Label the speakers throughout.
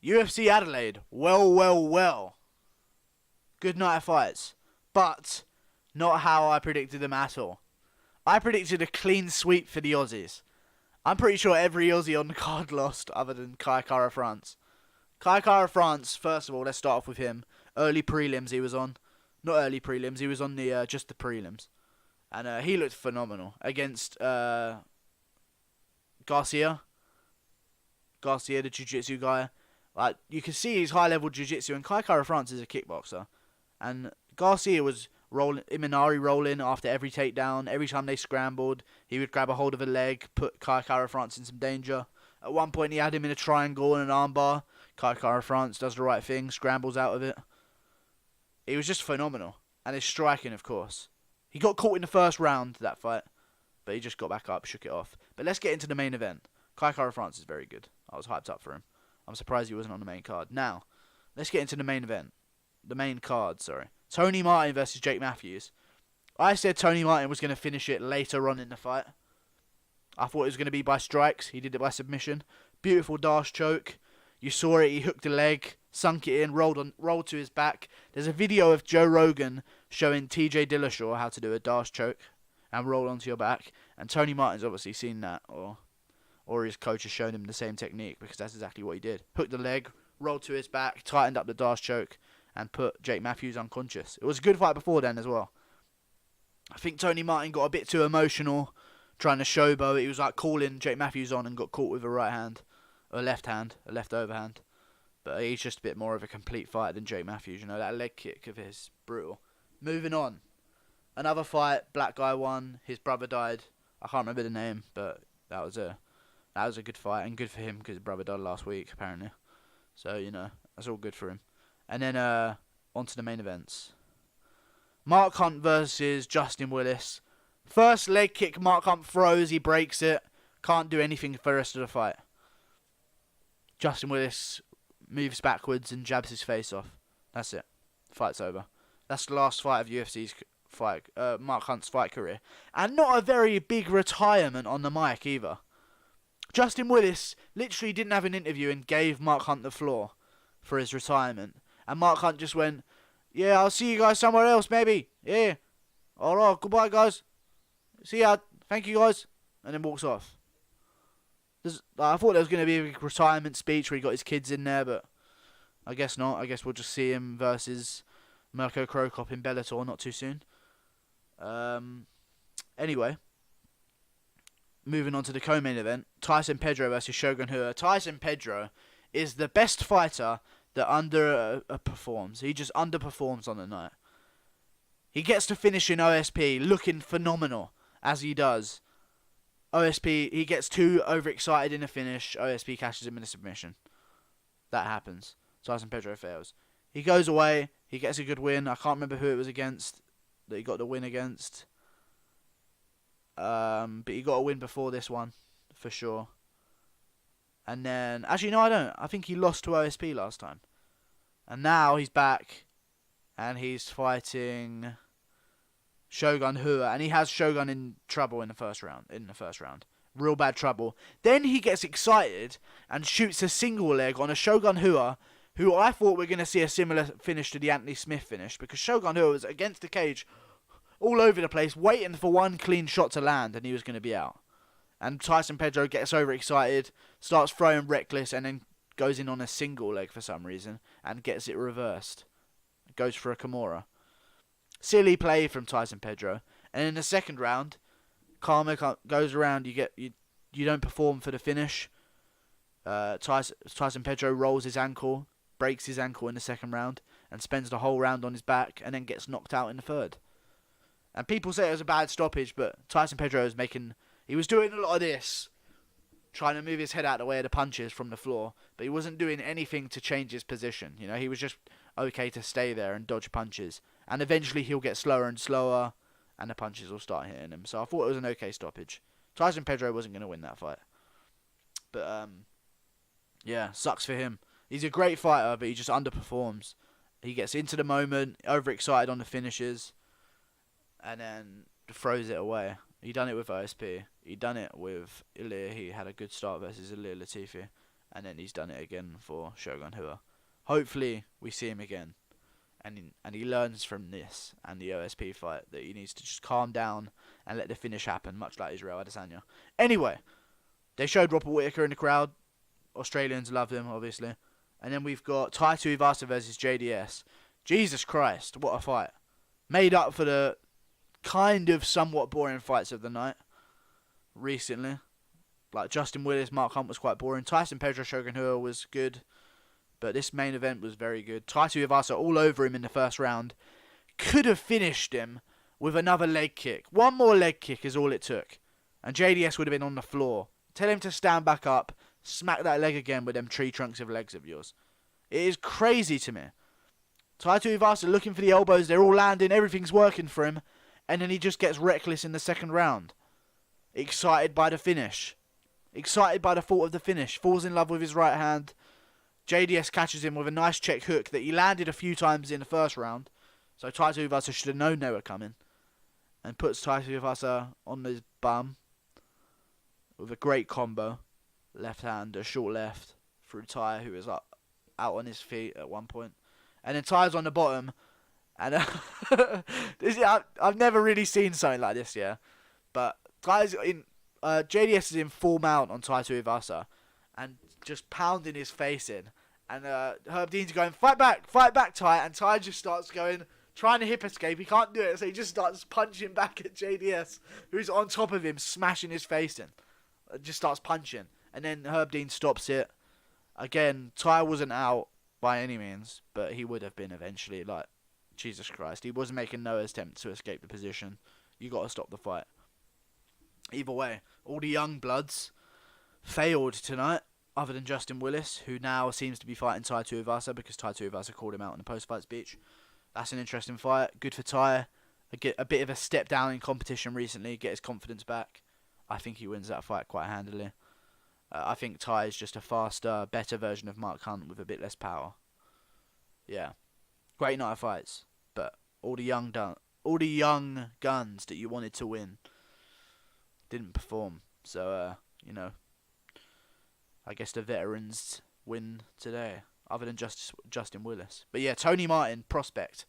Speaker 1: UFC Adelaide. Well. Good night of fights. But not how I predicted them at all. I predicted a clean sweep for the Aussies. I'm pretty sure every Aussie on the card lost other than Kai Kara France. Kai Kara France, first of all, let's start off with him. Early prelims he was on. Not early prelims, he was on the just the prelims. And he looked phenomenal against Garcia. Garcia, the jiu-jitsu guy. Like, you can see he's high-level jiu-jitsu, and Kai Kara France is a kickboxer. And Garcia was Imanari rolling after every takedown. Every time they scrambled, he would grab a hold of a leg, put Kai Kara France in some danger. At one point, he had him in a triangle and an armbar. Kai Kara France does the right thing, scrambles out of it. He was just phenomenal. And his striking, of course. He got caught in the first round, that fight. But he just got back up, shook it off. But let's get into the main event. Kai Kara France is very good. I was hyped up for him. I'm surprised he wasn't on the main card. Now, let's get into the main event. The main card, sorry. Tony Martin versus Jake Matthews. I said Tony Martin was going to finish it later on in the fight. I thought it was going to be by strikes. He did it by submission. Beautiful dash choke. You saw it. He hooked the leg, sunk it in, rolled to his back. There's a video of Joe Rogan showing TJ Dillashaw how to do a dash choke and roll onto your back. And Tony Martin's obviously seen that, or his coach has shown him the same technique, because that's exactly what he did. Hooked the leg, rolled to his back, tightened up the dash choke, and put Jake Matthews unconscious. It was a good fight before then as well. I think Tony Martin got a bit too emotional, trying to showboat. He was like calling Jake Matthews on and got caught with a right hand, a left overhand. But he's just a bit more of a complete fighter than Jake Matthews. You know, that leg kick of his, brutal. Moving on. Another fight, black guy won. His brother died. I can't remember the name, but that was a good fight, and good for him because his brother died last week, apparently. So, you know, that's all good for him. And then on to the main events. Mark Hunt versus Justin Willis. First leg kick, Mark Hunt throws, he breaks it. Can't do anything for the rest of the fight. Justin Willis moves backwards and jabs his face off. That's it. Fight's over. That's the last fight of UFC's fight, Mark Hunt's fight career. And not a very big retirement on the mic either. Justin Willis literally didn't have an interview and gave Mark Hunt the floor for his retirement. And Mark Hunt just went, yeah, I'll see you guys somewhere else, maybe. Yeah. Alright, goodbye, guys. See ya. Thank you, guys. And then walks off. I thought there was going to be a retirement speech where he got his kids in there, but I guess not. I guess we'll just see him versus Mirko Cro Cop in Bellator not too soon. Anyway. Moving on to the co-main event, Tyson Pedro versus Shogun Rua. Tyson Pedro is the best fighter that underperforms. He just underperforms on the night. He gets to finish in OSP looking phenomenal, as he does. OSP, he gets too overexcited in a finish. OSP cashes him in a submission. That happens. Tyson Pedro fails. He goes away. He gets a good win. I can't remember who it was against that he got the win against. But he got a win before this one, for sure. And then, actually no, I don't. I think he lost to OSP last time. And now he's back, and he's fighting Shogun Rua, and he has Shogun in trouble in the first round. Real bad trouble. Then he gets excited and shoots a single leg on a Shogun Rua, who I thought we're going to see a similar finish to the Anthony Smith finish, because Shogun Rua was against the cage all over the place, waiting for one clean shot to land, and he was going to be out. And Tyson Pedro gets overexcited, starts throwing reckless, and then goes in on a single leg for some reason, and gets it reversed. Goes for a Kimura. Silly play from Tyson Pedro. And in the second round, karma goes around, you don't perform for the finish. Tyson Pedro rolls his ankle, breaks his ankle in the second round, and spends the whole round on his back, and then gets knocked out in the third. And people say it was a bad stoppage, but Tyson Pedro he was doing a lot of this, trying to move his head out of the way of the punches from the floor, but he wasn't doing anything to change his position. You know, he was just okay to stay there and dodge punches. And eventually he'll get slower and slower, and the punches will start hitting him. So I thought it was an okay stoppage. Tyson Pedro wasn't going to win that fight. But, yeah, sucks for him. He's a great fighter, but he just underperforms. He gets into the moment, overexcited on the finishes, and then throws it away. He done it with OSP. He done it with Ilir. He had a good start versus Ilir Latifi. and then he's done it again for Shogun Rua. Hopefully, we see him again, and he learns from this and the OSP fight that he needs to just calm down and let the finish happen, much like Israel Adesanya. Anyway, they showed Robert Whittaker in the crowd. Australians love him, obviously. And then we've got Tai Tuivasa versus JDS. Jesus Christ, what a fight. Made up for the kind of somewhat boring fights of the night recently. Like Justin Willis, Mark Hunt was quite boring. Tyson Pedro Shogun Rua was good. But this main event was very good. Tai Tuivasa all over him in the first round. Could have finished him with another leg kick. One more leg kick is all it took. And JDS would have been on the floor. Tell him to stand back up. Smack that leg again with them tree trunks of legs of yours. It is crazy to me. Tai Tuivasa looking for the elbows. They're all landing. Everything's working for him. And then he just gets reckless in the second round. Excited by the finish. Excited by the thought of the finish. Falls in love with his right hand. JDS catches him with a nice check hook that he landed a few times in the first round. So Tai Tuivasa should have known they were coming. And puts Tai Tuivasa on his bum. With a great combo. Left hand, a short left. Through Tai, who is up, out on his feet at one point. And then Tai's on the bottom. And I've never really seen something like this, yeah. But Tai's in... JDS is in full mount on Tai Tuivasa. And just pounding his face in. And Herb Dean's going, fight back, Tai. And Tai just starts going, trying to hip escape. He can't do it, so he just starts punching back at JDS, who's on top of him, smashing his face in. Just starts punching. And then Herb Dean stops it. Again, Tai wasn't out by any means, but he would have been eventually. Like, Jesus Christ. He was making no attempt to escape the position. You got to stop the fight. Either way, all the young bloods failed tonight, other than Justin Willis, who now seems to be fighting Tai Tuivasa because Tai Tuivasa called him out in the post-fight speech. That's an interesting fight. Good for Tai. A bit of a step down in competition recently, get his confidence back. I think he wins that fight quite handily. I think Tai is just a faster, better version of Mark Hunt with a bit less power. Yeah. Great night of fights, but all the young guns that you wanted to win didn't perform. So, I guess the veterans win today, other than Justin Willis. But yeah, Tony Martin, prospect.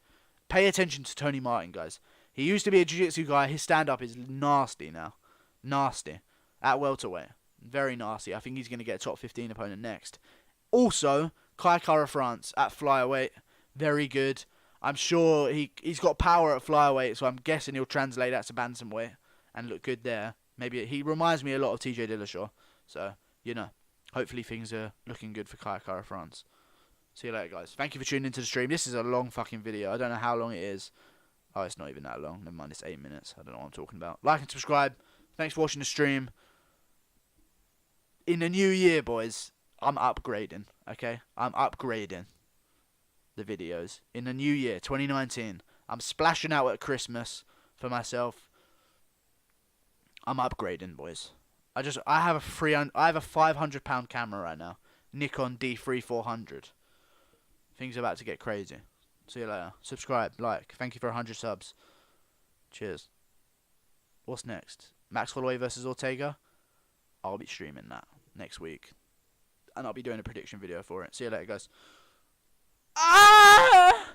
Speaker 1: Pay attention to Tony Martin, guys. He used to be a jiu-jitsu guy. His stand-up is nasty now. Nasty. At welterweight. Very nasty. I think he's going to get a top 15 opponent next. Also, Kai Kara France at flyweight. Very good. I'm sure he's got power at flyweight, so I'm guessing he'll translate that to bantamweight and look good there. Maybe he reminds me a lot of TJ Dillashaw. So, hopefully things are looking good for Kai Kara France. See you later, guys. Thank you for tuning into the stream. This is a long fucking video. I don't know how long it is. Oh, it's not even that long. Never mind, it's 8 minutes. I don't know what I'm talking about. Like and subscribe. Thanks for watching the stream. In the new year, boys, I'm upgrading, okay? I'm upgrading the videos. In the new year, 2019, I'm splashing out at Christmas for myself. I'm upgrading, boys. I have a £500 camera right now. Nikon D3400. Things are about to get crazy. See you later. Subscribe, like. Thank you for 100 subs. Cheers. What's next? Max Holloway versus Ortega? I'll be streaming that next week. And I'll be doing a prediction video for it. See you later, guys. Ah!